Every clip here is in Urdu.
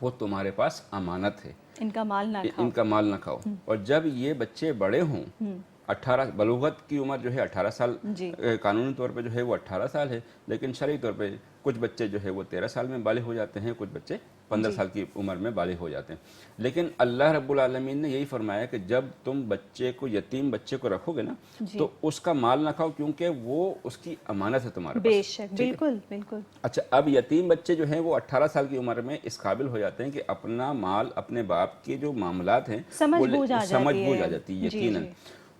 وہ تمہارے پاس امانت ہے، ان کا مال نہ کھاؤ. ان کا مال نہ کھاؤ. اور جب یہ بچے بڑے ہوں، 18 بلوغت کی عمر جو ہے 18 سال، جی قانونی طور پہ جو ہے وہ 18 سال ہے، لیکن شرعی طور پہ کچھ بچے جو ہے وہ 13 سال میں بالغ ہو جاتے ہیں، کچھ بچے 15 سال کی عمر میں بالغ ہو جاتے ہیں. لیکن اللہ رب العالمین نے یہی فرمایا کہ جب تم بچے کو، یتیم بچے کو رکھو گے نا، تو اس کا مال نہ کھاؤ، کیونکہ وہ اس کی امانت ہے تمہارے پاس. بے شک، بالکل بالکل. اچھا، اب یتیم بچے جو ہیں وہ 18 سال کی عمر میں اس قابل ہو جاتے ہیں کہ اپنا مال، اپنے باپ کے جو معاملات ہیں سمجھ بوجھ آ جاتی ہے جی یقیناً.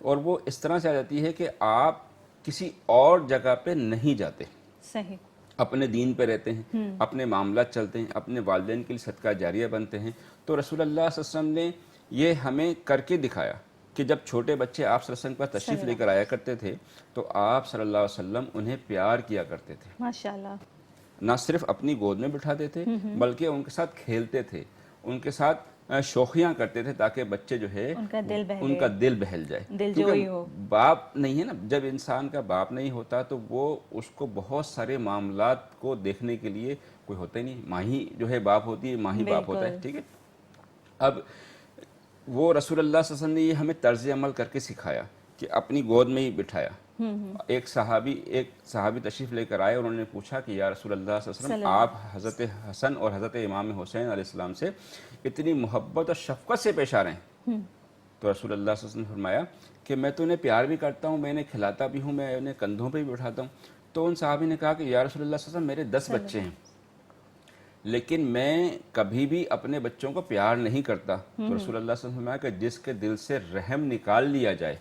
اور وہ اس طرح سے آ جاتی ہے کہ آپ کسی اور جگہ پہ نہیں جاتے، صحیح، اپنے دین پہ رہتے ہیں، اپنے معاملات چلتے ہیں، اپنے والدین کے لیے صدقہ جاریہ بنتے ہیں. تو رسول اللہ صلی اللہ علیہ وسلم نے یہ ہمیں کر کے دکھایا کہ جب چھوٹے بچے آپ صلی اللہ علیہ وسلم کا تشریف لے کر آیا کرتے تھے تو آپ صلی اللہ علیہ وسلم انہیں پیار کیا کرتے تھے. ماشاءاللہ. نہ صرف اپنی گود میں بٹھاتے تھے بلکہ ان کے ساتھ کھیلتے تھے، ان کے ساتھ شوخیاں کرتے تھے تاکہ بچے جو ہے ان کا دل بہلے، ان کا دل بہل جائے. دل کیونکہ جوئی ہو. باپ نہیں ہے نا، جب انسان کا باپ نہیں ہوتا تو وہ اس کو بہت سارے معاملات کو دیکھنے کے لیے کوئی ہوتا ہی نہیں. ماہی جو ہے باپ ہوتی ہے، ماہی باپ ہوتا ہے. ٹھیک ہے. اب وہ رسول اللہ صلی اللہ علیہ وسلم نے یہ ہمیں طرز عمل کر کے سکھایا کہ اپنی گود میں ہی بٹھایا. ایک صحابی تشریف لے کر آئے اور انہوں نے پوچھا کہ یا رسول اللہ صلی اللہ علیہ وسلم، آپ حضرت حسن اور حضرت امام حسین علیہ السلام سے اتنی محبت اور شفقت سے پیش آ رہے ہیں. تو رسول اللہ صلی اللہ علیہ وسلم نے فرمایا کہ میں تو انہیں پیار بھی کرتا ہوں، میں انہیں کھلاتا بھی ہوں، میں انہیں کندھوں پہ بھی بٹھاتا ہوں. تو ان صحابی نے کہا کہ یا رسول اللہ صلی اللہ علیہ وسلم، میرے 10 بچے ہیں لیکن میں کبھی بھی اپنے بچوں کو پیار نہیں کرتا. تو رسول اللہ صلی اللہ علیہ وسلم نے فرمایا کہ جس کے دل سے رحم نکال لیا جائے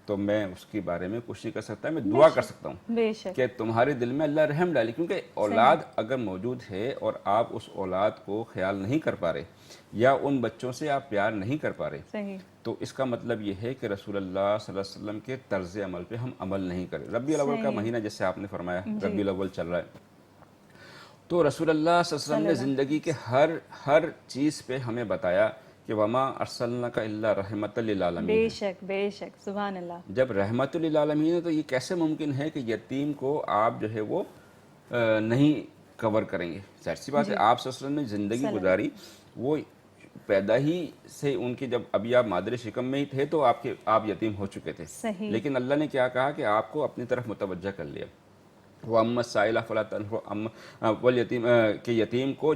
تو میں اس کے بارے میں کچھ نہیں کر سکتا، میں دعا کر سکتا ہوں کہ تمہارے دل میں اللہ رحم ڈالے. کیونکہ اولاد اگر موجود ہے اور آپ اس اولاد کو خیال نہیں کر پا رہے یا ان بچوں سے آپ پیار نہیں کر پا رہے، تو اس کا مطلب یہ ہے کہ رسول اللہ صلی اللہ علیہ وسلم کے طرز عمل پہ ہم عمل نہیں کریں. ربیع الاول کا مہینہ جیسے آپ نے فرمایا، ربیع الاول چل رہا ہے، تو رسول اللہ صلی اللہ علیہ وسلم نے زندگی کے ہر چیز پہ ہمیں بتایا کہ وما ارسلناک الا رحمۃ للعالمین. بے شک بے شک، سبحان اللہ. جب رحمت للعالمین ہے تو یہ کیسے ممکن ہے کہ یتیم کو آپ جو ہے وہ نہیں کور کریں گے؟ ظاہر سی بات ہے، آپ صلی اللہ علیہ وسلم نے زندگی گزاری، وہ پیدا ہی سے ان کی، جب ابھی آپ مادر شکم میں ہی تھے تو آپ یتیم ہو چکے تھے. لیکن اللہ نے کیا کہا کہ آپ کو اپنی طرف متوجہ کر لیا. وَأَمَّا السَّائِلَ فَلَا تَنْهَرْ، وَالْيَتِيمَ کہ یتیم کو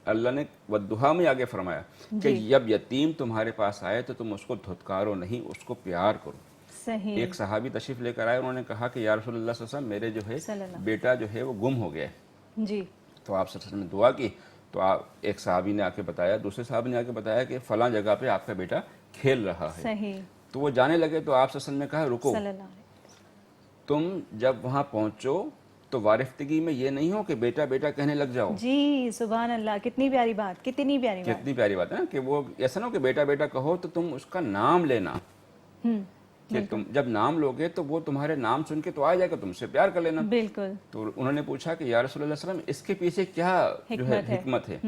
اللہ نے والضحیٰ میں آگے فرمایا کہ جب یتیم تمہارے پاس آئے تو تم اس کو دھتکارو نہیں، اس کو پیار کرو. ایک صحابی تشریف لے کر آئے، انہوں نے کہا کہ یا رسول اللہ صلی اللہ علیہ وسلم، میرے جو ہے بیٹا جو ہے وہ گم ہو گیا ہے. تو آپ صلی اللہ علیہ وسلم نے دعا کی تو ایک صحابی نے آ کے بتایا، دوسرے صحابی نے آ کے بتایا کہ فلاں جگہ پہ آپ کا بیٹا کھیل رہا ہے. تو وہ جانے لگے تو آپ صلی اللہ علیہ وسلم نے کہا رکو، تم جب وہاں پہنچو تو وارفتگی میں یہ نہیں ہو کہ بیٹا بیٹا کہنے لگ جاؤ. جی سبحان اللہ، کتنی پیاری بات، کتنی پیاری بات. کتنی پیاری بات ہے نا کہ وہ ایسا نہ ہو کہ بیٹا بیٹا کہو تو تم اس کا نام لینا، کہ تم جب نام لوگے تو وہ تمہارے نام سن کے تو آ جائے گا، تم سے پیار کر لینا. بالکل. تو انہوں نے پوچھا کہ یا رسول اللہ صلی اللہ علیہ وسلم، اس کے پیچھے کیا جو ہے حکمت ہے؟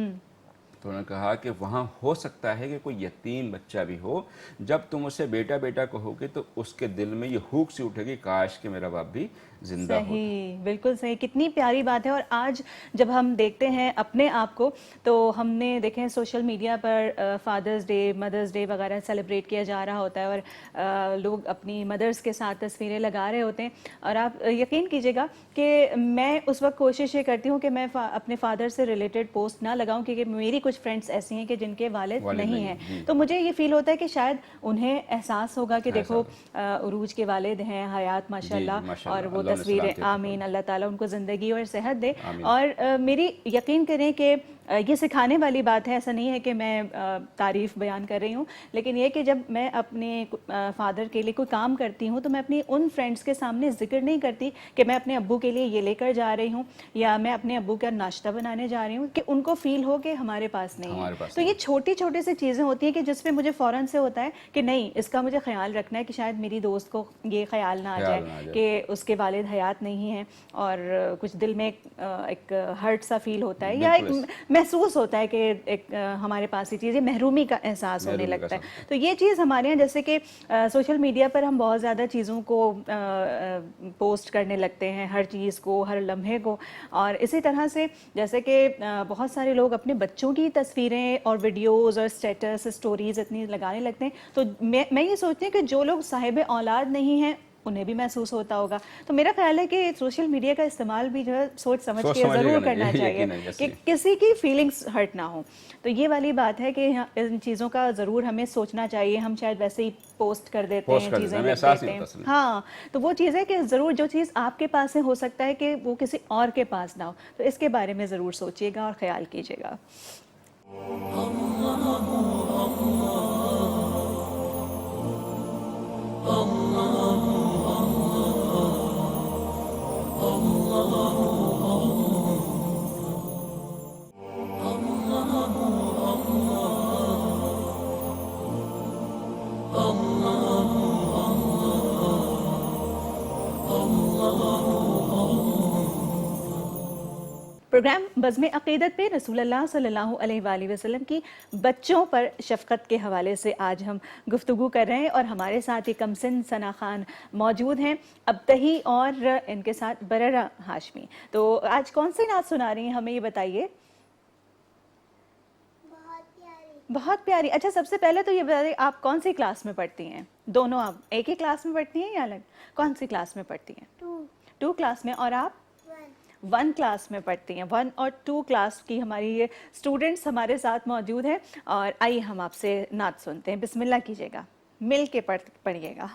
تو انہوں نے کہا کہ وہاں ہو سکتا ہے کہ کوئی یتیم بچہ بھی ہو، جب تم اسے بیٹا بیٹا کہو گے تو اس کے دل میں یہ ہوک سی اٹھے گی کاش کہ میرا باپ بھی زندہ ہوتا. صحیح، بالکل صحیح. کتنی پیاری بات ہے. اور آج جب ہم دیکھتے ہیں اپنے آپ کو تو ہم نے دیکھیں سوشل میڈیا پر فادرز ڈے، مدرز ڈے وغیرہ سیلیبریٹ کیا جا رہا ہوتا ہے اور لوگ اپنی مدرز کے ساتھ تصویریں لگا رہے ہوتے ہیں. اور آپ یقین کیجیے گا کہ میں اس وقت کوشش یہ کرتی ہوں کہ میں اپنے فادر سے ریلیٹڈ پوسٹ نہ لگاؤں، کیونکہ میری کچھ فرینڈس ایسی ہیں کہ جن کے والد نہیں ہیں. تو مجھے یہ فیل ہوتا ہے کہ شاید انہیں احساس ہوگا کہ دیکھو عروج کے والد ہیں حیات ماشاء اللہ، اور وہ تصویریں، آمین، اللہ تعالیٰ ان کو زندگی اور صحت دے. اور میری یقین کریں کہ یہ سکھانے والی بات ہے، ایسا نہیں ہے کہ میں تعریف بیان کر رہی ہوں، لیکن یہ کہ جب میں اپنے فادر کے لیے کوئی کام کرتی ہوں تو میں اپنی ان فرینڈس کے سامنے ذکر نہیں کرتی کہ میں اپنے ابو کے لیے یہ لے کر جا رہی ہوں یا میں اپنے ابو کا ناشتہ بنانے جا رہی ہوں، کہ ان کو فیل ہو کہ ہمارے پاس نہیں ہے. تو یہ چھوٹی چھوٹی سی چیزیں ہوتی ہیں کہ جس پہ مجھے فوراً سے ہوتا ہے کہ نہیں، اس کا مجھے خیال رکھنا ہے کہ شاید میری دوست کو یہ خیال نہ آ جائے کہ اس کے والد حیات نہیں ہیں اور کچھ دل میں ایک ہرٹ سا فیل ہوتا ہے. یا ایک محسوس ہوتا ہے کہ ایک ہمارے پاس یہ چیز محرومی کا احساس ہونے لگتا ہے. تو یہ چیز ہمارے یہاں جیسے کہ سوشل میڈیا پر ہم بہت زیادہ چیزوں کو پوسٹ کرنے لگتے ہیں, ہر چیز کو, ہر لمحے کو, اور اسی طرح سے جیسے کہ بہت سارے لوگ اپنے بچوں کی تصویریں اور ویڈیوز اور اسٹیٹس اسٹوریز اتنی لگانے لگتے ہیں. تو میں یہ سوچتی ہوں کہ جو لوگ صاحب اولاد نہیں ہیں انہیں بھی محسوس ہوتا ہوگا. تو میرا خیال ہے کہ سوشل میڈیا کا استعمال بھی جو ہے سوچ سمجھ کے ضرور کرنا چاہیے کہ کسی کی فیلنگز ہرٹ نہ ہوں. تو یہ والی بات ہے کہ ان چیزوں کا ضرور ہمیں سوچنا چاہیے. ہم شاید ویسے ہی پوسٹ کر دیتے ہیں, چیزیں لکھ دیتے ہیں. ہاں, تو وہ چیز ہے کہ ضرور جو چیز آپ کے پاس ہے ہو سکتا ہے کہ وہ کسی اور کے پاس نہ ہو. تو اس کے بارے میں ضرور سوچیے گا اور خیال کیجیے گا. پروگرام بزم عقیدت پہ رسول اللہ صلی اللہ علیہ وآلہ وسلم کی بچوں پر شفقت کے حوالے سے آج ہم گفتگو کر رہے ہیں, اور ہمارے ساتھ ایک کم سن ثنا خان موجود ہیں, ابتہی, اور ان کے ساتھ بررہ ہاشمی. تو آج کون سی نعت سنا رہی ہیں ہمیں یہ بتائیے؟ بہت پیاری. اچھا, سب سے پہلے تو یہ بتائیے آپ کون سی کلاس میں پڑھتی ہیں؟ دونوں آپ ایک ہی کلاس میں پڑھتی ہیں یا الگ؟ کون سی کلاس میں پڑھتی ہیں؟ 2 کلاس میں. اور آپ 1 کلاس میں پڑھتی ہیں. 1 اور 2 کلاس کی ہماری یہ اسٹوڈنٹس ہمارے ساتھ موجود ہیں, اور آئیے ہم آپ سے نعت سنتے ہیں. بسم اللہ کیجیے گا, مل کے پڑھیے گا.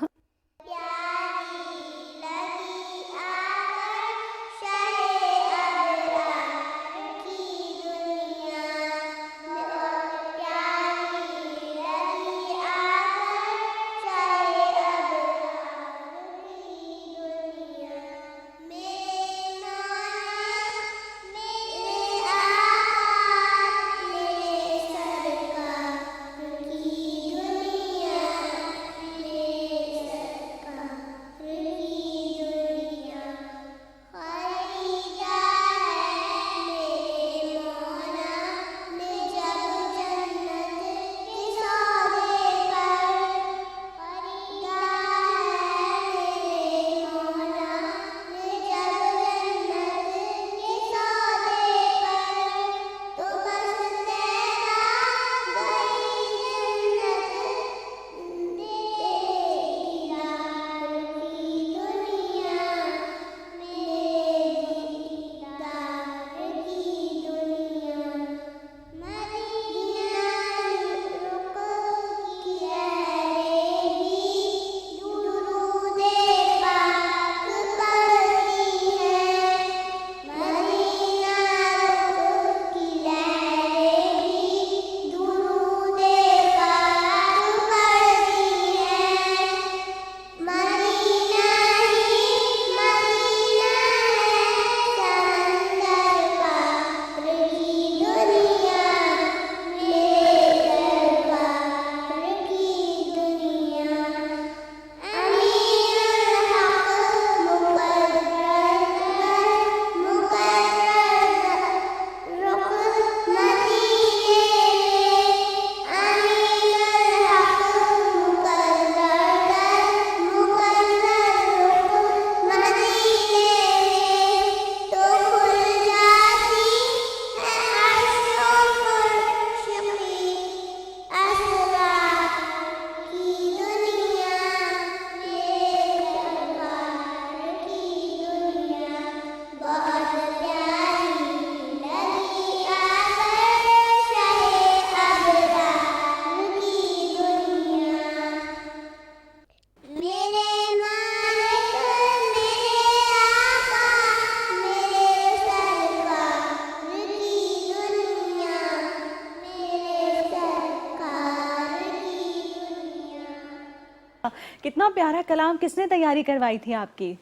کتنا پیارا کلام. کس نے تیاری کروائی تھی آپ کی؟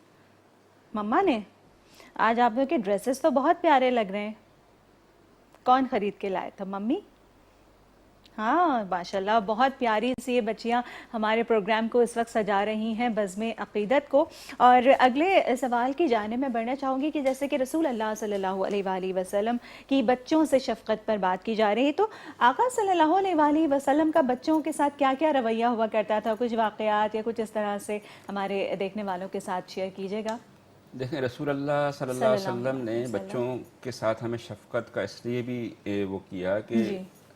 مما نے. آج آپ لوگ کے ڈریسز تو بہت پیارے لگ رہے ہیں. کون خرید کے لائے تھا؟ ممی. ہاں ماشاءاللہ بہت پیاری سی یہ بچیاں ہمارے پروگرام کو اس وقت سجا رہی ہیں بزم عقیدت کو. اور اگلے سوال کی جانب میں بڑھنا چاہوں گی کہ جیسے کہ رسول اللہ صلی اللہ علیہ وآلہ وسلم کی بچوں سے شفقت پر بات کی جا رہی ہے، تو آقا صلی اللہ علیہ وآلہ وسلم کا بچوں کے ساتھ کیا کیا رویہ ہوا کرتا تھا؟ کچھ واقعات یا کچھ اس طرح سے ہمارے دیکھنے والوں کے ساتھ شیئر کیجیے گا. دیکھیں رسول اللہ صلی اللہ علیہ وسلم نے بچوں کے ساتھ ہمیں شفقت کا اس لیے بھی وہ کیا کہ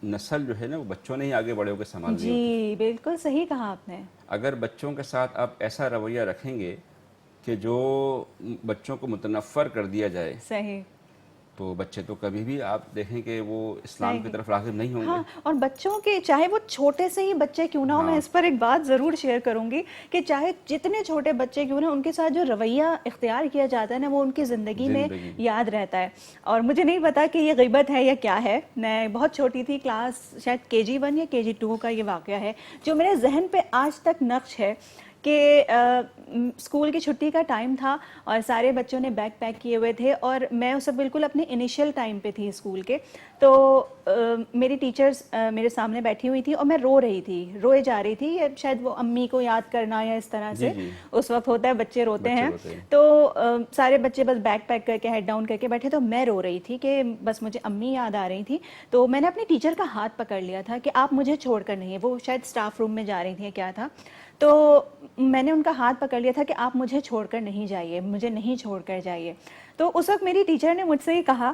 نسل جو ہے نا وہ بچوں نے ہی آگے بڑے ہو کے سنبھالنی ہوتی. جی بالکل صحیح کہا آپ نے. اگر بچوں کے ساتھ آپ ایسا رویہ رکھیں گے کہ جو بچوں کو متنفر کر دیا جائے صحیح، تو بچے تو کبھی بھی آپ دیکھیں کہ وہ اسلام کی طرف راغب نہیں ہوں گے. ہاں، اور بچوں کے چاہے وہ چھوٹے سے ہی بچے کیوں نہ ہو، میں اس پر ایک بات ضرور شیئر کروں گی کہ چاہے جتنے چھوٹے بچے کیوں نہ، ان کے ساتھ جو رویہ اختیار کیا جاتا ہے نا وہ ان کی زندگی میں یاد رہتا ہے. اور مجھے نہیں پتا کہ یہ غیبت ہے یا کیا ہے، میں بہت چھوٹی تھی، کلاس شاید KG1 یا KG2 کا یہ واقعہ ہے جو میرے ذہن پہ آج تک نقش ہے کہ اسکول کی چھٹی کا ٹائم تھا اور سارے بچوں نے بیگ پیک کیے ہوئے تھے اور میں اس وقت بالکل اپنے انیشیل ٹائم پہ تھی اسکول کے. تو میری ٹیچرز میرے سامنے بیٹھی ہوئی تھی اور میں رو رہی تھی، روئے جا رہی تھی، شاید وہ امی کو یاد کرنا یا اس طرح سے اس وقت ہوتا ہے، بچے روتے ہیں. تو سارے بچے بس بیگ پیک کر کے ہیڈ ڈاؤن کر کے بیٹھے، تو میں رو رہی تھی کہ بس مجھے امی یاد آ رہی تھی. تو میں نے اپنی ٹیچر کا ہاتھ پکڑ لیا تھا کہ آپ مجھے چھوڑ کر نہیں، وہ شاید اسٹاف روم میں جا رہی تھی کیا تھا، تو میں نے ان کا ہاتھ پکڑ لیا تھا کہ آپ مجھے چھوڑ کر نہیں جائیے، مجھے نہیں چھوڑ کر جائیے. تو اس وقت میری ٹیچر نے مجھ سے یہ کہا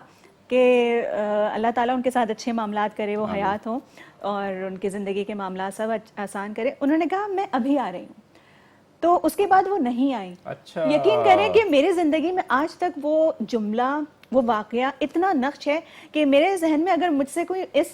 کہ اللہ تعالیٰ ان کے ساتھ اچھے معاملات کرے، وہ حیات ہوں اور ان کی زندگی کے معاملات سب آسان کرے. انہوں نے کہا میں ابھی آ رہی ہوں. تو اس کے بعد وہ نہیں آئی. یقین کریں کہ میری زندگی میں آج تک وہ جملہ، وہ واقعہ اتنا نقش ہے کہ میرے ذہن میں اگر مجھ سے کوئی اس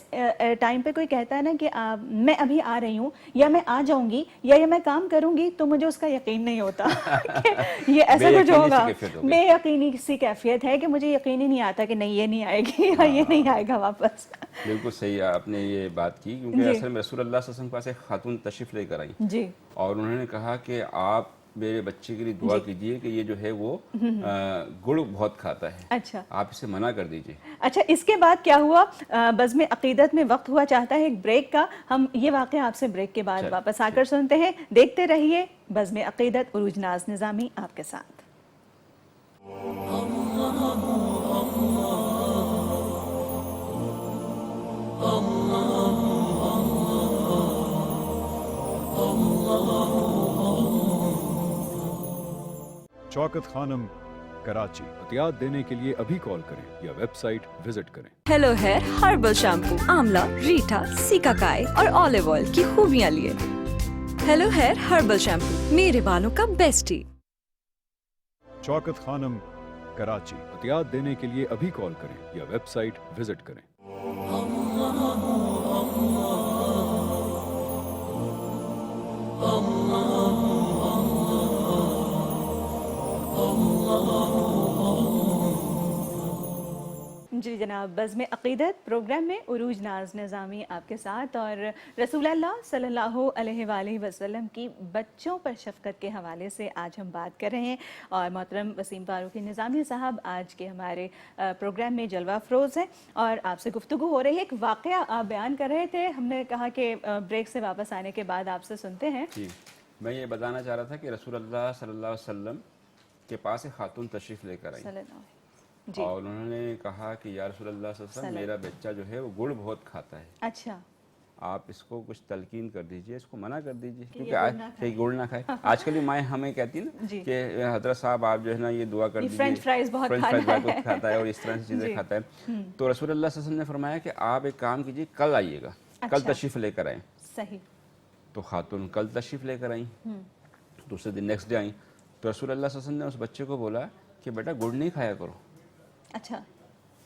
ٹائم پہ کوئی کہتا ہے نا کہ میں ابھی آ رہی ہوں یا میں آ جاؤں گی یا میں کام کروں گی، تو مجھے اس کا یقین نہیں ہوتا کہ یہ ایسا کچھ ہوگا. بے یقینی سی کیفیت ہے کہ مجھے یقین ہی نہیں آتا کہ نہیں یہ نہیں آئے گی یا یہ نہیں آئے گا واپس. بالکل صحیح آپ نے یہ بات کی، کیونکہ اصل میں رسول اللہ صلی اللہ علیہ وسلم کے پاس ایک خاتون تشریف لے کر آئی جی، اور انہوں نے کہا کہ آپ میرے بچے کے لیے دعا کیجئے کہ یہ جو ہے وہ گڑ بہت کھاتا ہے، اچھا آپ اسے منع کر دیجئے. اچھا، اس کے بعد کیا ہوا؟ بزم عقیدت میں وقت ہوا چاہتا ہے ایک بریک کا. ہم یہ واقعہ آپ سے بریک کے بعد واپس آ کر سنتے ہیں. دیکھتے رہیے بزم عقیدت، عروج ناز نظامی آپ کے ساتھ. شوکت خانم کراچی. احتیاط دینے کے لیے ابھی کال کریں یا ویب سائٹ وزٹ کریں. ہیلو ہیئر ہربل شیمپو آملہ، ریٹھا، سیکاکائی اور اولیو آئل کی خوبیاں لیے. ہیلو ہیئر ہربل شیمپو، میرے بالوں کا بیسٹی. شوکت خانم کراچی. احتیاط دینے کے لیے ابھی کال کریں یا ویب سائٹ وزٹ کریں. جی جناب، بزم عقیدت پروگرام میں عروج ناز نظامی آپ کے ساتھ، اور رسول اللہ صلی اللہ علیہ وآلہ وسلم کی بچوں پر شفقت کے حوالے سے آج ہم بات کر رہے ہیں. اور محترم وسیم فاروقی نظامی صاحب آج کے ہمارے پروگرام میں جلوہ افروز ہیں اور آپ سے گفتگو ہو رہی ہے. ایک واقعہ آپ بیان کر رہے تھے، ہم نے کہا کہ بریک سے واپس آنے کے بعد آپ سے سنتے ہیں. جی، میں یہ بتانا چاہ رہا تھا کہ رسول اللہ صلی اللہ علیہ وسلم کے پاس ایک خاتون تشریف لے کر آئی اور انہوں نے کہا کہ یا رسول اللہ صلی اللہ علیہ وسلم، میرا بچہ جو ہے وہ گڑ بہت کھاتا ہے. اچھا، آپ اس کو کچھ تلقین کر دیجئے، اس کو منع کر دیجئے کہ گڑ نہ کھائے. آج کل مائیں ہمیں کہتی ہیں نا کہ حضرت صاحب آپ جو ہے نا یہ دعا کر دیجئے، فرینچ فرائز بہت کھاتا ہے اور اس طرح سے چیزیں کھاتا ہے. تو رسول اللہ صلی اللہ علیہ وسلم نے فرمایا کہ آپ ایک کام کیجئے، کل آئیے گا، کل تشریف لے کر آئیں. صحیح. تو خاتون کل تشریف لے کر آئیں، دوسرے دن نیکسٹ ڈے آئیں. تو رسول اللہ صلی اللہ علیہ وسلم نے اس بچے کو بولا کہ بیٹا گڑ نہیں کھایا کرو. اچھا،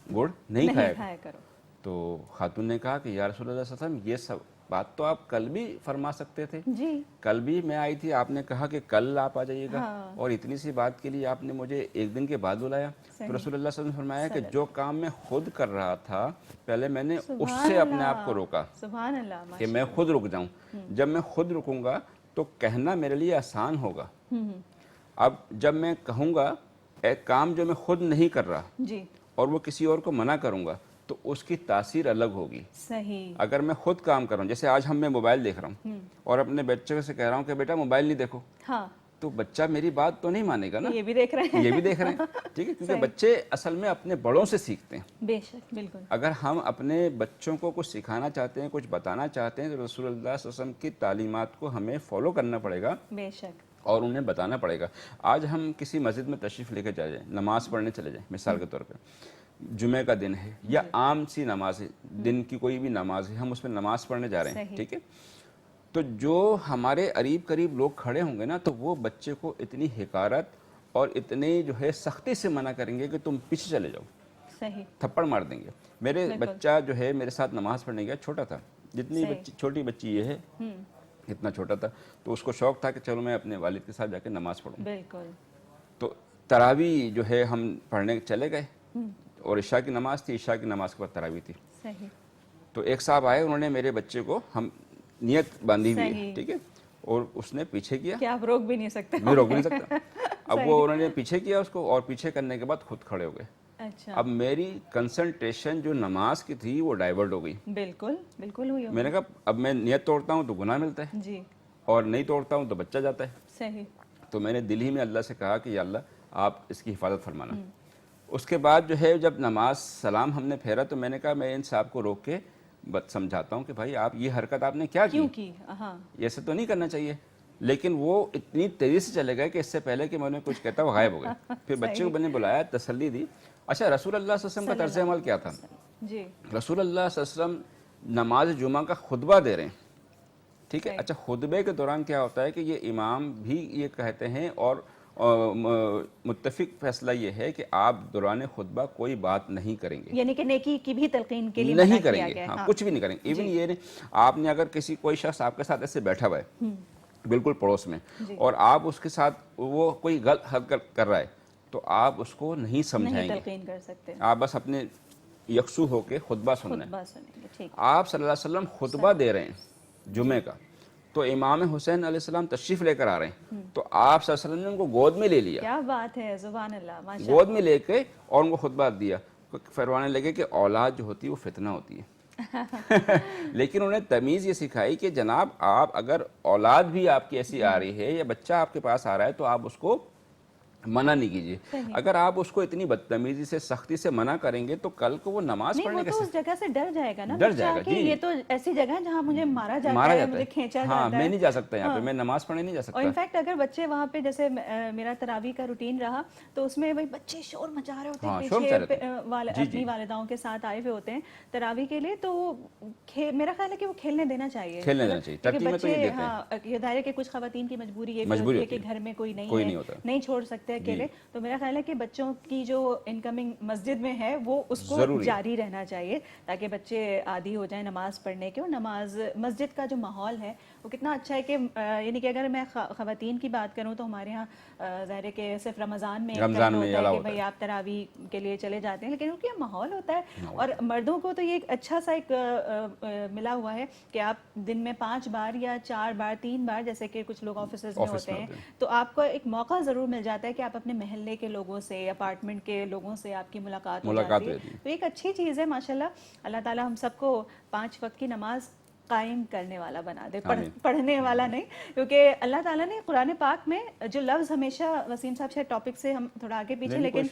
گڑ نہیں کھایا کرو. تو خاتون نے کہا کہ یا رسول اللہ صلی اللہ علیہ وسلم، یہ سب بات تو آپ کل بھی فرما سکتے تھے. جی، کل بھی میں آئی تھی، آپ نے کہا کہ کل آپ آ جائیے گا، اور اتنی سی بات کے لیے آپ نے مجھے ایک دن کے بعد بلایا. تو رسول اللہ صلی اللہ علیہ وسلم نے فرمایا کہ جو کام میں خود کر رہا تھا پہلے میں نے اس سے اپنے آپ کو روکا. سبحان اللہ. کہ میں خود رک جاؤں. جب میں خود رکوں گا تو کہنا میرے لیے آسان ہوگا. اب جب میں کہوں گا ایک کام جو میں خود نہیں کر رہا جی، اور وہ کسی اور کو منع کروں گا تو اس کی تاثیر الگ ہوگی. صحیح. اگر میں خود کام کر رہا ہوں, جیسے آج میں موبائل دیکھ رہا ہوں اور اپنے بچے سے کہہ رہا ہوں کہ بیٹا موبائل نہیں دیکھو, ہاں تو بچہ میری بات تو نہیں مانے گا نا, یہ بھی دیکھ رہے ہیں. یہ بھی دیکھ رہے ہیں, ٹھیک ہے, کیونکہ بچے اصل میں اپنے بڑوں سے سیکھتے ہیں. بے شک, بالکل. اگر ہم اپنے بچوں کو کچھ سکھانا چاہتے ہیں, کچھ بتانا چاہتے ہیں, تو رسول اللہ صلی اللہ علیہ وسلم کی تعلیمات کو ہمیں فالو کرنا پڑے گا بے شک. اور انہیں بتانا پڑے گا. آج ہم کسی مسجد میں تشریف لے کے چلے جائیں, نماز پڑھنے چلے جائیں, مثال کے طور پہ جمعہ کا دن ہے یا عام سی نماز ہے, دن کی کوئی بھی نماز ہے, ہم اس میں نماز پڑھنے جا رہے ہیں, ٹھیک ہے, تو جو ہمارے قریب قریب لوگ کھڑے ہوں گے نا, تو وہ بچے کو اتنی حقارت اور اتنی جو ہے سختی سے منع کریں گے کہ تم پیچھے چلے جاؤ, صحیح. تھپڑ مار دیں گے. میرے بچہ جو ہے میرے ساتھ نماز پڑھنے گیا, چھوٹا تھا, جتنی چھوٹی بچی یہ ہے اتنا چھوٹا تھا, تو اس کو شوق تھا کہ چلو میں اپنے والد کے ساتھ جا کے نماز پڑھوں. بالکل. تو تراویح جو ہے ہم پڑھنے چلے گئے, اور عشاء کی نماز تھی, عشاء کی نماز کے بعد تراویح تھی. صحیح. تو ایک صاحب آئے, انہوں نے میرے بچے کو, ہم نیت باندھی ہوئی ہے, ٹھیک ہے, اور اس نے پیچھے کیا, کہ آپ روک بھی نہیں سکتے. میں روک بھی نہیں سکتا. اب وہ انہوں نے پیچھے کیا اس کو, اور پیچھے کرنے کے بعد خود کھڑے ہو گئے. اچھا. اب میری کنسنٹریشن جو نماز کی تھی وہ ڈائیورٹ ہو گئی. بالکل بالکل ہوئی. میں نے کہا اب میں نیت توڑتا ہوں تو گناہ ملتا ہے, جی, اور نہیں توڑتا ہوں تو بچہ جاتا ہے. صحیح. تو میں نے دل ہی میں اللہ سے کہا کہ یا اللہ آپ اس کی حفاظت فرمانا. اس کے بعد جو ہے جب نماز سلام ہم نے پھیرا, تو میں نے کہا میں ان صاحب کو روک کے سمجھاتا ہوں کہ بھائی آپ یہ حرکت آپ نے کیا کی, ہاں ایسے تو نہیں کرنا چاہیے. لیکن وہ اتنی تیزی سے چلے گئے کہ اس سے پہلے کہ میں انہیں کچھ کہتا وہ غائب ہو گئے. پھر بچے کو میں نے بلایا, تسلی دی. اچھا, رسول اللہ صلی اللہ علیہ وسلم کا طرز عمل کیا تھا؟ جی, رسول اللہ صلی اللہ علیہ وسلم نماز جمعہ کا خطبہ دے رہے ہیں, ٹھیک ہے. اچھا, خطبے کے دوران کیا ہوتا ہے کہ یہ امام بھی یہ کہتے ہیں, اور متفق فیصلہ یہ ہے کہ آپ دوران خطبہ کوئی بات نہیں کریں گے, یعنی کہ نیکی کی بھی تلقین کے لیے نہیں کریں گے, ہاں کچھ بھی نہیں کریں گے. ایون یہ نہیں, آپ نے اگر کوئی شخص آپ کے ساتھ ایسے بیٹھا ہوا ہے بالکل پڑوس میں, اور آپ اس کے ساتھ وہ کوئی غلط حرکت کر رہا ہے, تو آپ اس کو نہیں سمجھائیں گے, تلقین کر سکتے, آپ بس اپنے یکسو ہو کے خطبہ سننا ہے. ٹھیک. آپ صلی اللہ علیہ وسلم خطبہ دے رہے ہیں جمعے کا, تو امام حسین علیہ السلام تشریف لے کر آ رہے ہیں, تو آپ صلی اللہ علیہ وسلم نے ان کو گود میں لے لیا. کیا بات ہے, سبحان اللہ, ماشاء گود میں لے کے اور ان کو خطبہ دیا. فرمانے لگے کہ اولاد جو ہوتی ہے وہ فتنہ ہوتی ہے. لیکن انہیں تمیز یہ سکھائی کہ جناب آپ اگر اولاد بھی آپ کی ایسی آ رہی ہے یا بچہ آپ کے پاس آ رہا ہے, تو آپ اس کو منع نہیں کیجیے. اگر آپ اس کو اتنی بدتمیزی سے, سختی سے منع کریں گے, تو کل کو وہ نماز پڑھنے کے اس جگہ سے ڈر جائے گا نا, ڈر جائے گا. جی, یہ تو ایسی جگہ ہے جہاں مجھے مارا جاتا ہے, مجھے کھینچا جاتا ہے, ہاں میں نہیں جا سکتا یہاں پہ, میں نماز پڑھنے نہیں جا سکتا. اور انفیکٹ اگر بچے وہاں پہ, جیسے میرا تراویح کا روٹین رہا, تو اس میں وہی بچے شور مچا رہے ہوتے ہیں پیچھے, اپنی والداؤں کے ساتھ آئے ہوئے ہوتے ہیں تراویح کے لیے, تو میرا خیال ہے کہ وہ کھیلنے دینا چاہیے, بچے, ہاں, یہ ظاہر ہے کہ کچھ خواتین کی مجبوری ہے کہ گھر میں کوئی نہیں ہے, نہیں چھوڑ سکتے اکیلے, تو میرا خیال ہے کہ بچوں کی جو انکمنگ مسجد میں ہے وہ اس کو جاری رہنا چاہیے, تاکہ بچے عادی ہو جائیں نماز پڑھنے کے. اور نماز, مسجد کا جو ماحول ہے وہ کتنا اچھا ہے کہ, یعنی کہ اگر میں خواتین کی بات کروں تو ہمارے ہاں ظاہر ہے کہ صرف رمضان میں ہوتا ہے کہ بھائی آپ تراویح کے لیے چلے جاتے ہیں, لیکن ان کا ماحول ہوتا ہے. اور مردوں کو تو یہ ایک اچھا سا ایک ملا ہوا ہے کہ آپ دن میں 5 بار یا 4 بار 3 بار, جیسے کہ کچھ لوگ آفیسز میں ہوتے ہیں, تو آپ کو ایک موقع ضرور مل جاتا ہے کہ آپ اپنے محلے کے لوگوں سے, اپارٹمنٹ کے لوگوں سے آپ کی ملاقات ہو جاتی ہے. تو ایک اچھی چیز ہے ماشاءاللہ. اللہ تعالیٰ ہم سب کو 5 وقت کی نماز قائم کرنے والا بنا دے, پڑھنے والا نہیں. کیونکہ اللہ تعالیٰ نے قرآن پاک میں جو لفظ, ہمیشہ وسیم صاحب شاید ٹاپک سے ہم تھوڑا آگے پیچھے, لیکن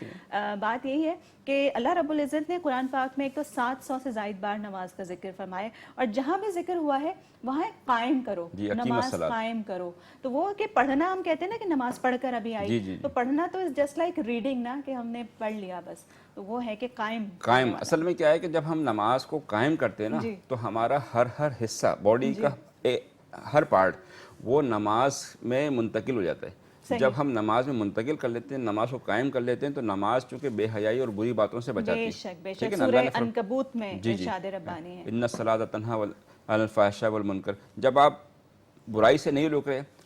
بات یہی ہے کہ اللہ رب العزت نے قرآن پاک میں ایک تو 700 سے زائد بار نماز کا ذکر فرمایا, اور جہاں بھی ذکر ہوا ہے وہاں قائم کرو, نماز قائم کرو. تو وہ کہ پڑھنا, ہم کہتے ہیں نا کہ نماز پڑھ کر ابھی آئی, تو پڑھنا تو جسٹ لائک ریڈنگ نا, کہ ہم نے پڑھ لیا بس, تو وہ ہے کہ قائم. اصل میں کیا ہے کہ جب ہم نماز کو قائم کرتے ہیں نا, تو ہمارا ہر حصہ, باڈی کا ہر پارٹ, وہ نماز میں منتقل ہو جاتا ہے. جب ہم نماز میں منتقل کر لیتے ہیں, نماز کو قائم کر لیتے ہیں, تو نماز چونکہ بے حیائی اور بری باتوں سے بچاتی ہے. بے شک سورہ عنکبوت میں ارشاد ربانی ہے, ان الصلاۃ تنہی عن الفحشاء والمنکر. جب آپ برائی سے نہیں روک رہے,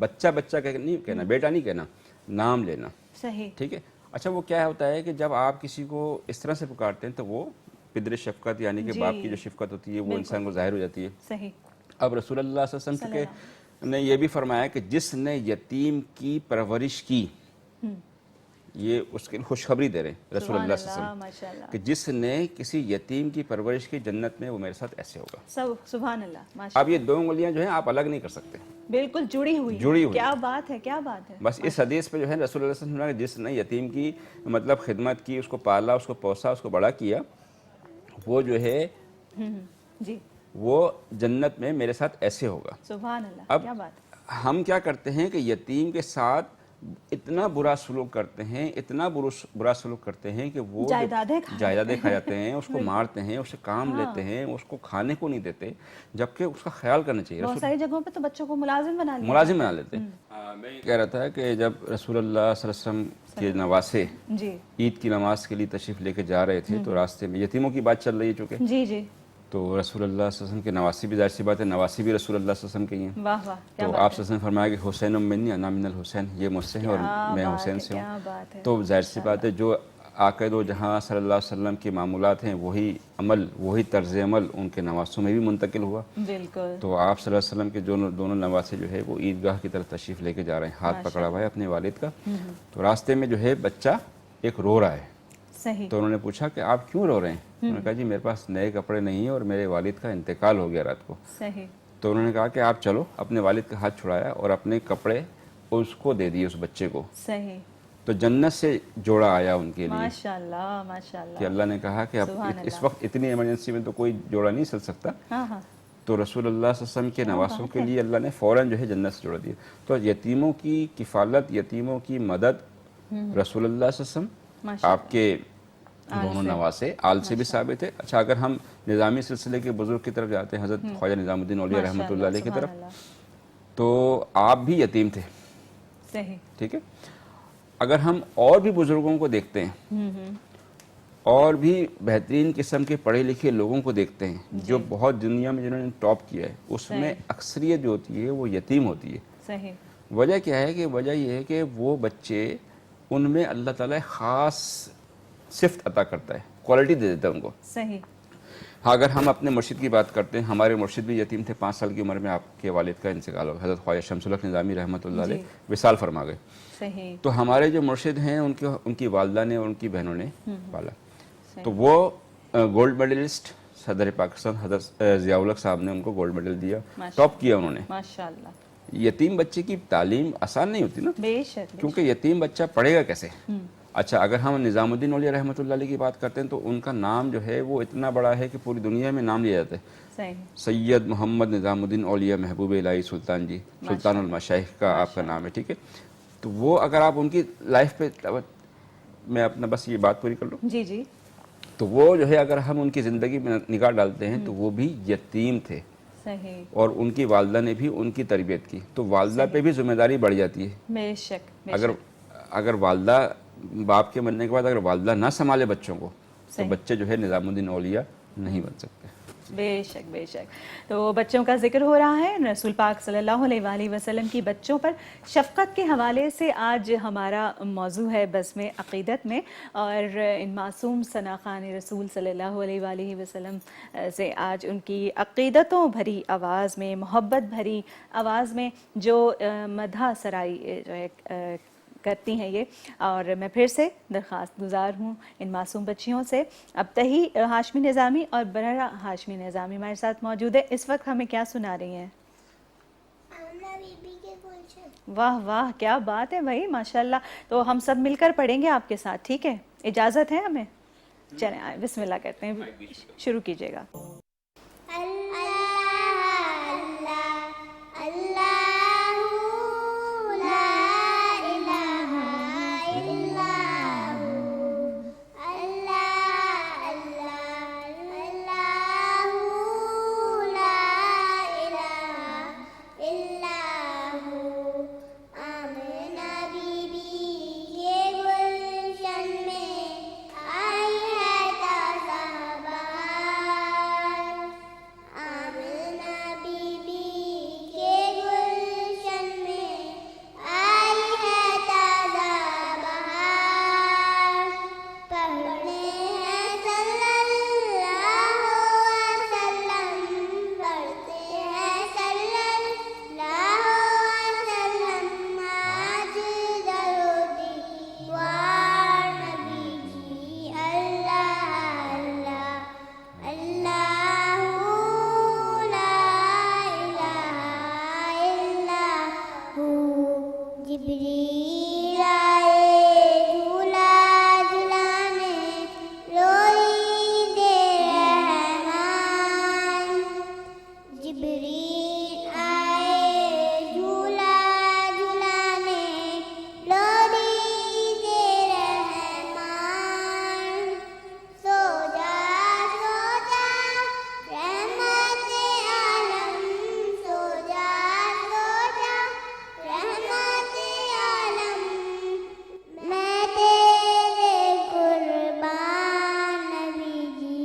بچہ بچہ نہیں کہنا، بیٹا نہیں کہنا، نام لینا، صحیح، ٹھیک ہے. اچھا وہ کیا ہوتا ہے کہ جب آپ کسی کو اس طرح سے پکارتے ہیں تو وہ پدر شفقت یعنی کہ باپ کی جو شفقت ہوتی ہے وہ انسان کو ظاہر ہو جاتی ہے. صحیح. اب رسول اللہ صلی اللہ علیہ وسلم نے یہ بھی فرمایا کہ جس نے یتیم کی پرورش کی، یہ اس کے خوشخبری دے رہے ہیں رسول اللہ صلی اللہ علیہ ماشاء اللہ وسلم کہ جس نے کسی یتیم کی پرورش کی جنت میں وہ میرے ساتھ ایسے ہوگا. سبحان اللہ ماشاء اب یہ دو انگلیاں جو ہیں آپ الگ نہیں کر سکتے، بالکل جڑی ہوئی. کیا بات ہے، کیا بات ہے. بس اس حدیث پہ جو ہے رسول اللہ صلی اللہ علیہ وسلم نے جس نے یتیم کی مطلب خدمت کی، اس کو پالا، اس کو پوسا، اس کو بڑا کیا، وہ جو ہے جی وہ جنت میں میرے ساتھ ایسے ہوگا. سبحان اللہ. اب کیا بات. ہم کیا کرتے ہیں کہ یتیم کے ساتھ اتنا برا سلوک کرتے ہیں، اتنا برا سلوک کرتے ہیں کہ وہ جائیدادیں کھا جاتے ہیں، اس کو مارتے ہیں، اسے کام لیتے ہیں، اس کو کھانے کو نہیں دیتے، جبکہ اس کا خیال کرنا چاہیے. بہت ساری جگہوں پہ تو بچوں کو ملازم بنا لیتے ہیں. میں یہ کہہ رہا تھا کہ جب رسول اللہ صلی اللہ علیہ وسلم کے نواسے عید کی نماز کے لیے تشریف لے کے جا رہے تھے تو راستے میں یتیموں کی بات چل رہی ہے چونکہ، جی تو رسول اللہ صلی اللہ علیہ وسلم کے نواسی بھی ظاہر سی بات ہے، نواسی بھی رسول اللہ صلی اللہ علیہ وسلم کے ہیں. واہ واہ. تو آپ صلی اللہ علیہ وسلم نے فرمایا کہ حسین منی انا من الحسین، یہ مجھ سے ہیں اور میں حسین سے ہوں. تو ظاہر سی بات ہے جو آقا دو جہاں صلی اللہ علیہ وسلم کے معمولات ہیں وہی عمل، وہی طرز عمل ان کے نواسوں میں بھی منتقل ہوا. بالکل. تو آپ صلی اللہ علیہ وسلم کے دونوں نواسے جو ہے وہ عیدگاہ کی طرف تشریف لے کے جا رہے ہیں، ہاتھ پکڑا ہوا ہے اپنے والد کا. تو راستے میں جو ہے بچہ ایک رو رہا ہے. صحیح. تو انہوں نے پوچھا کہ آپ کیوں رو رہے ہیں؟ انہوں نے کہا جی میرے پاس نئے کپڑے نہیں ہیں اور میرے والد کا انتقال ہو گیا رات کو. صحیح. تو انہوں نے کہا کہ آپ چلو، اپنے والد کا ہاتھ چھڑایا اور اپنے کپڑے اس کو دے دیے، اس بچے کو. صحیح. تو جنت سے جوڑا آیا ان کے لیے. ماشاءاللہ ماشاءاللہ. کہ اللہ نے کہا کہ اب اس وقت اتنی ایمرجنسی میں تو کوئی جوڑا نہیں سل سکتا. تو رسول اللہ صلی اللہ علیہ وسلم کے نواسوں کے لیے اللہ نے فوراً جو ہے جنت سے جوڑا دیا. تو یتیموں کی کفالت، یتیموں کی مدد رسول اللہ صلی اللہ علیہ وسلم، آپ کے دونوں نواسے آل سے بھی ثابت ہے. اچھا اگر ہم نظامی سلسلے کے بزرگ کی طرف جاتے ہیں، حضرت خواجہ نظام الدین اولیاء رحمۃ اللہ علیہ کی طرف، تو آپ بھی یتیم تھے. صحیح. ٹھیک ہے. اگر ہم اور بھی بزرگوں کو دیکھتے ہیں اور بھی بہترین قسم کے پڑھے لکھے لوگوں کو دیکھتے ہیں جو بہت دنیا میں جنہوں نے ٹاپ کیا ہے، اس میں اکثریت جو ہوتی ہے وہ یتیم ہوتی ہے. صحیح. وجہ کیا ہے کہ وجہ یہ ہے کہ وہ بچے، ان میں اللہ تعالیٰ خاص صفت عطا کرتا ہے، کوالٹی دے دیتا ہے ان کو. صحیح. ہاں اگر ہم اپنے مرشد کی بات کرتے ہیں، ہمارے مرشد بھی یتیم تھے. 5 سال کی عمر میں آپ کے والد کا انتقال ہو گیا. حضرت خواجہ شمس الحق نظامی رحمۃ اللہ علیہ وصال فرما گئے. صحیح. تو ہمارے جو مرشد ہیں ان کی والدہ نے اور ان کی بہنوں نے پالا. تو وہ گولڈ میڈلسٹ صدر پاکستان حضرت ضیاء الحق صاحب نے ان کو گولڈ میڈل دیا، ٹاپ کیا انہوں نے. ماشاءاللہ. یتیم بچے کی تعلیم آسان نہیں ہوتی نا، بے شک. کیونکہ یتیم بچہ پڑھے گا کیسے؟ اچھا اگر ہم نظام الدین اولیاء رحمۃ اللہ علیہ کی بات کرتے ہیں تو ان کا نام جو ہے وہ اتنا بڑا ہے کہ پوری دنیا میں نام لیا جاتا ہے. صحیح. سید محمد نظام الدین اولیاء محبوب الہی سلطان جی، سلطان المشائخ کا آپ کا نام ہے. ٹھیک ہے. تو وہ اگر آپ ان کی لائف پہ، میں اپنا بس یہ بات پوری کر لوں. جی. تو وہ جو ہے اگر ہم ان کی زندگی میں نگاہ ڈالتے ہیں تو وہ بھی یتیم تھے. صحیح. اور ان کی والدہ نے بھی ان کی تربیت کی، تو والدہ پہ بھی ذمہ داری بڑھ جاتی ہے. بے شک. اگر والدہ، باپ کے مرنے کے بعد اگر والدہ نہ سنبھالے بچوں کو تو بچے جو ہے نظام الدین اولیاء نہیں بن سکتے. بے شک بے شک. تو بچوں کا ذکر ہو رہا ہے، رسول پاک صلی اللہ علیہ وآلہ وسلم کی بچوں پر شفقت کے حوالے سے آج ہمارا موضوع ہے بزم عقیدت میں، اور ان معصوم ثناخوان رسول صلی اللہ علیہ وآلہ وسلم سے آج ان کی عقیدتوں بھری آواز میں، محبت بھری آواز میں جو مدح سرائی جو ہے کرتی ہیں یہ. اور میں پھر سے درخواست گزار ہوں ان معصوم بچیوں سے. اب تہی ہاشمی نظامی اور برہرہ ہاشمی نظامی ہمارے ساتھ موجود ہے. اس وقت ہمیں کیا سنا رہی ہیں؟ واہ واہ کیا بات ہے بھائی، ماشاءاللہ. تو ہم سب مل کر پڑھیں گے آپ کے ساتھ، ٹھیک ہے؟ اجازت ہے ہمیں؟ چلیں بسم اللہ کرتے ہیں، شروع کیجیے گا. جبریل آئے جھولا جھلانے لوری دے رحمان جبریل آئے جھولا جھلانے لوری دے رحمان سو جا رحمت عالم سو جا رحمت عالم میں تیرے قربان نبی جی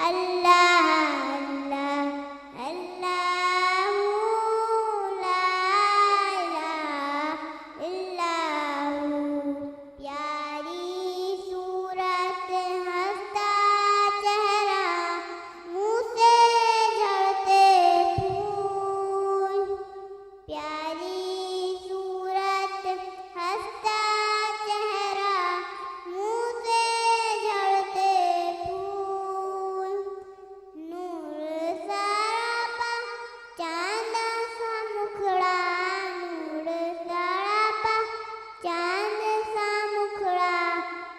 اللہ اللہ اللہ لا الہ الا ہو پیاری صورت ہنستا چہرہ منہ سے جھڑتے پھول پیاری صورت ہنستا چہرہ منہ سے جھڑتے پھول نور سراپا چاند سا مکھڑا نور سراپا چاند سا مکھڑا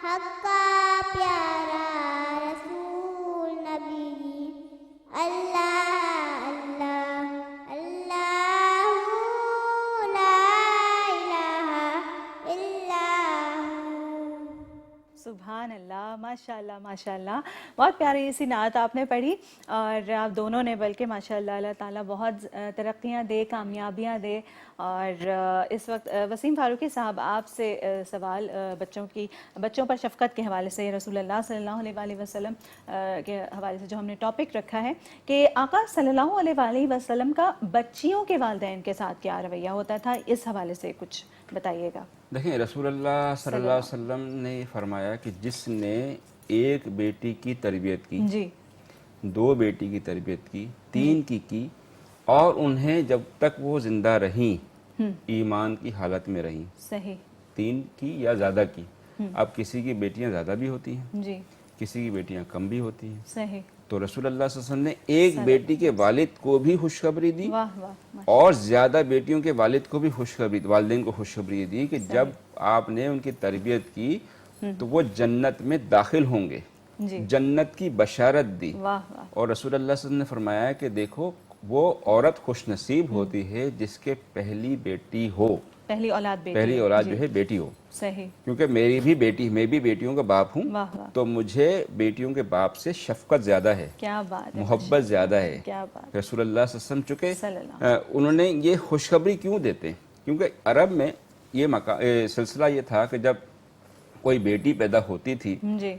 حق کا پیارا رسول نبی اللہ اللہ اللہ لا الہ الا ہو سبحان اللہ، ماشاء اللہ ماشاء اللہ، بہت پیاری سی نعت آپ نے پڑھی، اور آپ دونوں نے بلکہ ماشاء اللہ اللہ تعالیٰ بہت ترقیاں دے، کامیابیاں دے۔ اور اس وقت وسیم فاروقی صاحب آپ سے سوال بچوں پر شفقت کے حوالے سے، رسول اللہ صلی اللہ علیہ وآلہ وسلم کے حوالے سے جو ہم نے ٹاپک رکھا ہے کہ آقا صلی اللہ علیہ وآلہ وسلم کا بچیوں کے والدین کے ساتھ کیا رویہ ہوتا تھا، اس حوالے سے کچھ بتائیے گا۔ دیکھیں، رسول اللہ صلی اللہ علیہ وسلم نے فرمایا کہ جس نے ایک بیٹی کی تربیت کی، جی، 2 بیٹی کی تربیت کی، 3 کی اور انہیں جب تک وہ زندہ رہیں ایمان کی حالت میں رہیں، صحیح، 3 کی یا زیادہ کی، اب کسی کی بیٹیاں زیادہ بھی ہوتی ہیں، جی کسی کی بیٹیاں کم بھی ہوتی ہیں، صحیح، تو رسول اللہ صلی اللہ علیہ وسلم نے ایک بیٹی کے والد کو بھی خوشخبری دی واہ واہ، اور زیادہ بیٹیوں کے والد کو بھی خوشخبری، والدین کو خوشخبری دی کہ جب آپ نے ان کی تربیت کی تو وہ جنت میں داخل ہوں گے، جی جنت کی بشارت دی۔ واہ واہ، اور رسول اللہ صلی اللہ علیہ وسلم نے فرمایا کہ دیکھو وہ عورت خوش نصیب ہوتی ہے جس کے پہلی بیٹی ہو، پہلی اولاد بیٹی، پہلی اولاد جو ہے بیٹی ہو، صحیح، کیونکہ میری بھی بیٹی، میں بھی بیٹیوں کا باپ ہوں، واہ واہ، تو مجھے بیٹیوں کے باپ سے شفقت زیادہ ہے، کیا بات ہے، محبت زیادہ ہے۔ کیا بات، رسول اللہ صلی اللہ علیہ وسلم چکے صلی اللہ، انہوں نے یہ خوشخبری کیوں دیتے ہیں؟ کیونکہ عرب میں یہ سلسلہ یہ تھا کہ جب کوئی بیٹی پیدا ہوتی تھی جی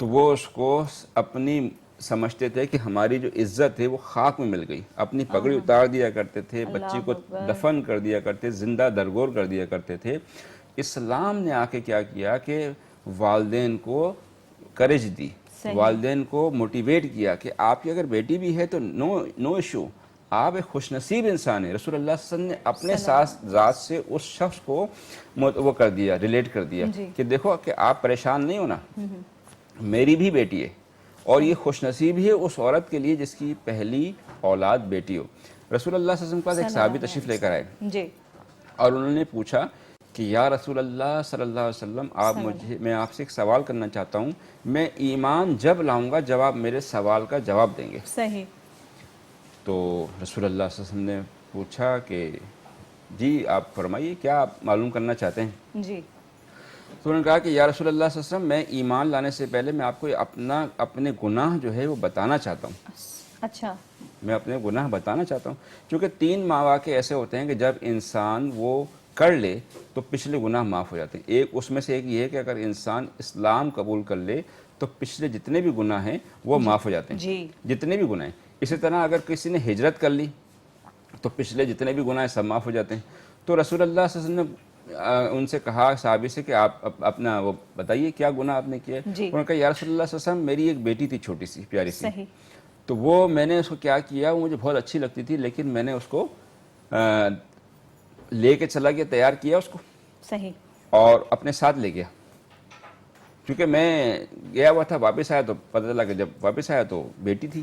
تو وہ اس کو اپنی سمجھتے تھے کہ ہماری جو عزت ہے وہ خاک میں مل گئی، اپنی پگڑی اتار دیا کرتے تھے، بچی کو دفن کر دیا کرتے، زندہ درگور کر دیا کرتے تھے۔ اسلام نے آ کے کیا کیا کہ والدین کو کریج دی، والدین کو موٹیویٹ کیا کہ آپ کی اگر بیٹی بھی ہے تو نو ایشو، آپ ایک خوش نصیب انسان ہیں۔ رسول اللہ صلی اللہ علیہ وسلم نے اپنے ذات سے اس شخص کو وہ کر دیا، ریلیٹ کر دیا کہ دیکھو کہ آپ پریشان نہیں ہونا، میری بھی بیٹی ہے، اور یہ خوش نصیب ہے اس عورت کے لیے جس کی پہلی اولاد بیٹی ہو۔ رسول اللہ صلی اللہ علیہ وسلم کے پاس ایک صحابی تشریف لے کر آئے جی، اور انہوں نے پوچھا کہ یا رسول اللہ صلی اللہ علیہ وسلم، میں آپ سے ایک سوال کرنا چاہتا ہوں، میں ایمان جب لاؤں گا جب آپ میرے سوال کا جواب دیں گے۔ صحیح، تو رسول اللہ صلی اللہ علیہ وسلم نے پوچھا کہ جی آپ فرمائیے کیا آپ معلوم کرنا چاہتے ہیں؟ جی، تو انہوں نے کہا کہ یا رسول اللہ صلی اللہ علیہ وسلم، میں ایمان لانے سے پہلے میں آپ کو اپنے گناہ جو ہے وہ بتانا چاہتا ہوں، اچھا، میں اپنے گناہ بتانا چاہتا ہوں، کیونکہ 3 مواقع ایسے ہوتے ہیں کہ جب انسان وہ کر لے تو پچھلے گناہ معاف ہو جاتے ہیں۔ اس میں سے ایک یہ ہے کہ اگر انسان اسلام قبول کر لے تو پچھلے جتنے بھی گناہ ہیں وہ معاف ہو جاتے ہیں، جی، جتنے بھی گناہ ہیں۔ اسی طرح اگر کسی نے ہجرت کر لی تو پچھلے جتنے بھی گناہ ہیں سب معاف ہو جاتے ہیں۔ تو رسول اللہ صلی اللہ علیہ وسلم نے ان سے کہا، صحابی سے، کہ آپ اپنا وہ بتائیے کیا گناہ آپ نے کیا ہے؟ جی، انہوں نے کہا یا رسول اللہ صلی اللہ علیہ وسلم، میری ایک بیٹی تھی چھوٹی سی پیاری سی، صحیح، تو وہ میں نے اس کو کیا کیا، وہ مجھے بہت اچھی لگتی تھی لیکن میں نے اس کو لے کے چلا گیا، تیار کیا اس کو صحیح، اور اپنے ساتھ لے گیا، کیونکہ میں گیا ہوا تھا، واپس آیا تو پتہ چلا کہ جب واپس آیا تو بیٹی تھی،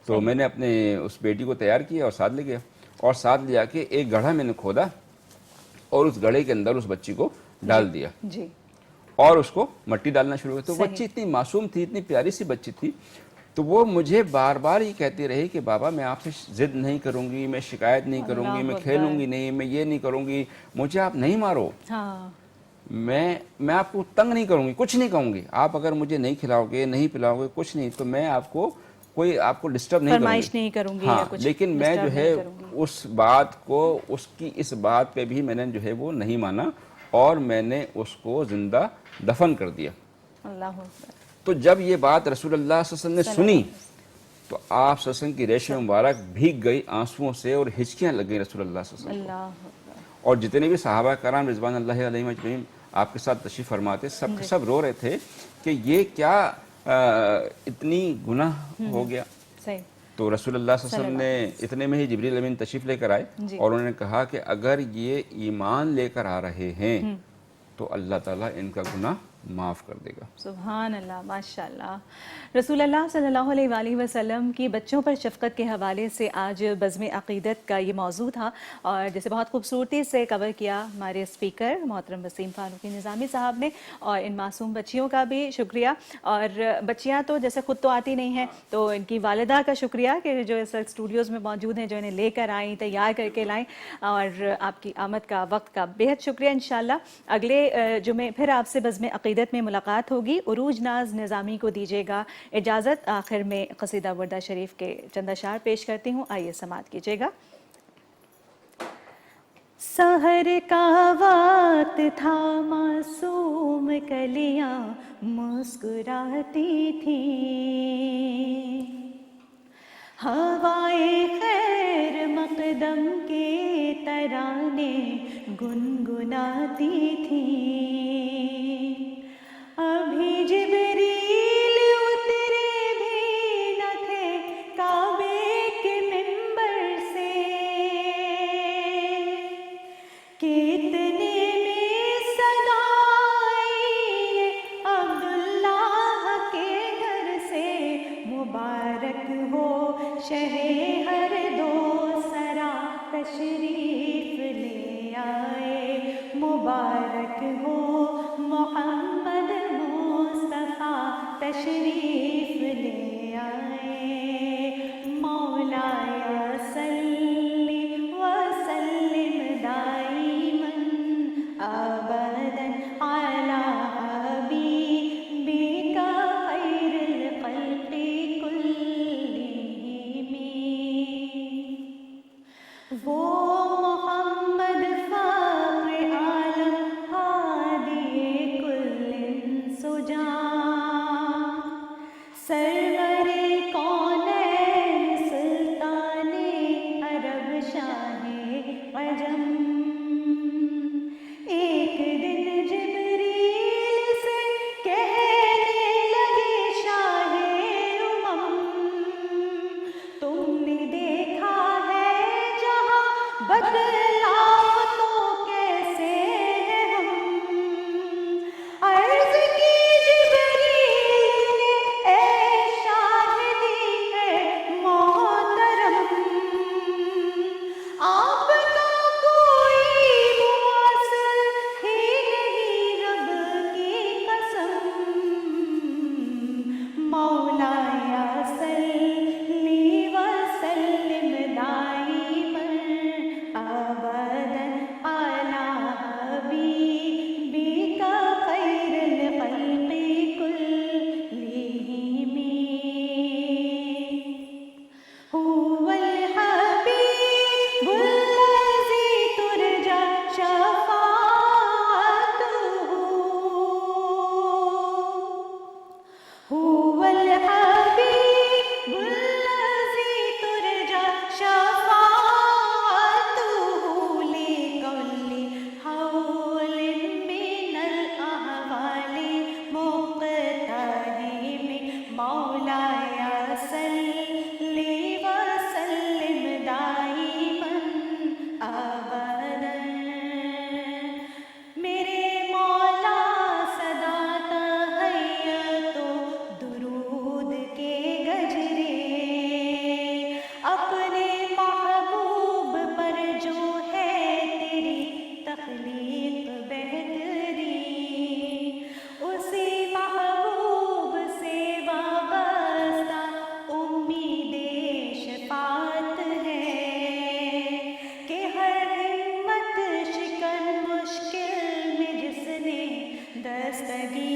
تو میں نے اپنے اس بیٹی کو تیار کیا اور ساتھ لے گیا، اور ساتھ لے جا کے ایک گڑھا میں نے کھودا اور اس گڑھے کے اندر اس بچی کو ڈال دیا جی اور اس کو مٹی ڈالنا شروع کیا. تو بچی اتنی معصوم تھی, اتنی پیاری سی بچی تھی, تو وہ مجھے بار بار یہ کہتی رہی کہ بابا میں آپ سے ضد نہیں کروں گی, میں شکایت نہیں کروں گی, میں کھیلوں گی نہیں, میں یہ نہیں کروں گی, مجھے آپ نہیں مارو, ہاں میں آپ کو تنگ نہیں کروں گی, کچھ نہیں کہوں گی, آپ اگر مجھے نہیں کھلاؤ گے, نہیں پلاؤ گے, کچھ نہیں, تو میں آپ کو ڈسٹرب نہیں کروں گی, فرمائش نہیں کروں گی, ہاں, یا کچھ لیکن میں جو ڈسٹرب ہے نہیں کروں گی. اس بات کو, اس کی اس بات پہ بھی میں نے جو ہے وہ نہیں مانا اور میں نے اس کو زندہ دفن کر دیا. اللہ اکبر. تو جب یہ بات رسول اللہ صلی اللہ علیہ وسلم نے صلی سنی اللہ علیہ وسلم. تو آپ صلی اللہ علیہ وسلم کی ریش مبارک بھیگ گئی آنسوؤں سے اور ہچکیاں لگ گئیں رسول اللہ صلی اللہ علیہ وسلم کو. اللہ اکبر. اور جتنے بھی صحابہ کرام رضوان اللہ علیہم اجمعین آپ کے ساتھ تشریف فرماتے, سب کے سب رو رہے تھے کہ یہ کیا اتنی گناہ ہو گیا. صحیح. تو رسول اللہ صلی اللہ علیہ وسلم نے اتنے میں ہی جبریل امین تشریف لے کر آئے اور انہوں نے کہا کہ اگر یہ ایمان لے کر آ رہے ہیں تو اللہ تعالیٰ ان کا گناہ معاف کر دے گا. سبحان اللہ, ماشاء اللہ. رسول اللہ صلی اللہ علیہ وآلہ وسلم کی بچوں پر شفقت کے حوالے سے آج بزم عقیدت کا یہ موضوع تھا, اور جیسے بہت خوبصورتی سے کور کیا ہمارے اسپیکر محترم وسیم فاروقی نظامی صاحب نے, اور ان معصوم بچیوں کا بھی شکریہ. اور بچیاں تو جیسے خود تو آتی نہیں ہیں, تو ان کی والدہ کا شکریہ کہ جو اس وقت اسٹوڈیوز میں موجود ہیں, جو انہیں لے کر آئیں, تیار کر کے لائیں, اور آپ کی آمد کا وقت کا بے حد شکریہ. انشاءاللہ اگلے جمعے پھر آپ سے بزم عقیدت میں ملاقات ہوگی. عروج ناز نظامی کو دیجیے گا اجازت. آخر میں قصیدہ وردہ شریف کے چند اشعار پیش کرتی ہوں, آئیے سماعت کیجیے گا. سحر کا وقت تھا, معصوم کلیاں مسکراتی تھیں, ہوائے خیر مقدم کے ترانے گنگناتی تھیں. ابھی جبریل اترے بھی نہ تھے کعبے کے منبر سے, کتنے میں صدا آئی عبداللہ کے گھر سے. مبارک ہو شہ ہر دو سرا تشریف لے آئے, مبارک ہو محمد مصطفیٰ تشریف لے آئے. مولایا صلی وسلم دائما ابدا علی حبیبک خیر الخلق کلہم. وہ محمد فخر عالم ہادی کل سجان, سرور کونین سلطان نستغيث